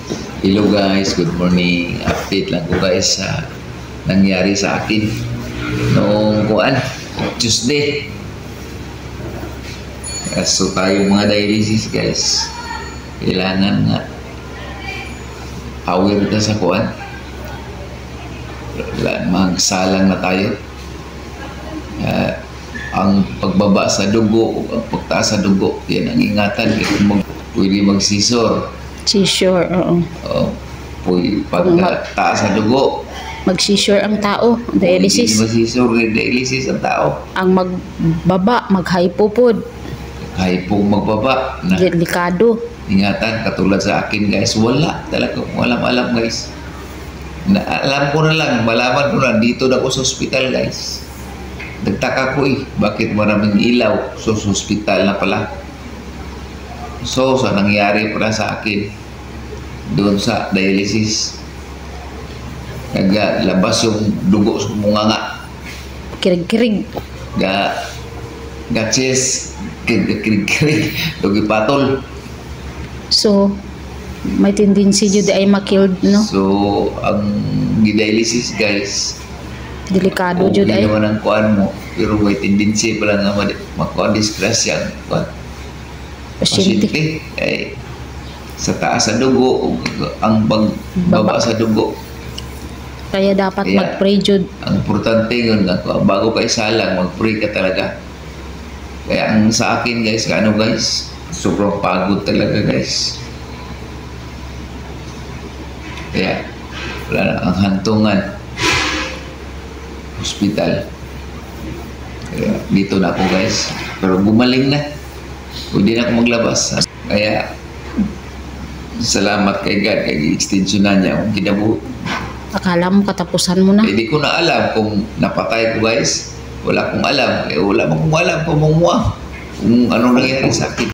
Hello guys, good morning. Update lang ko guys sa nangyari sa akin noong Tuesday. So tayo mga dialysis guys, kailangan nga aware ka sa magsalang na tayo. Ang pagbaba sa dugo, ang pagtaas sa dugo, yan ang ingatan. Pwede mag-scissor. Seizure, oo. Pagtaas sa dugo, mag-seizure ang tao, dialysis. Mag-seizure, dialysis ang tao. Ang magbaba, mag-hypopod. Hypo magbaba na. Delikado. Ingatan, katulad sa akin guys, wala talaga, walang guys. Alam ko na lang, malaman ko na, dito na ako sa hospital guys. Nagtaka ko bakit maraming ilaw sa hospital na pala. So, sa nangyari pala sa akin doon sa dialysis, naglabas yung dugo sa munganga. Kirig-kirig. Chest, kirig-kirig, dugi patol. So, may tendency jud ay makilled, no? So, ang dialysis guys, delikado jud okay ay. naman ang kuan mo, pero may tendency pala nga makuan-disgrasya ang pasyente ay sa taas sa dugo, ang baba sa dugo. Kaya dapat mag-pray jud. Ang importante yun, bago ka isalang, mag-pray ka talaga. Kaya ang sa akin guys, sobrang pagod talaga guys. Kaya wala na ang hantungan. Hospital. Kaya dito na ako guys. Pero gumaling na. Pwede na ako maglabas. Kaya salamat kay God, kay extensionan niya akong kinabuhi. Akala mo katapusan mo na. Hindi ko na alam kung napatay ko guys. Wala akong alam. Wala akong alam kung anong nangyari sa akin.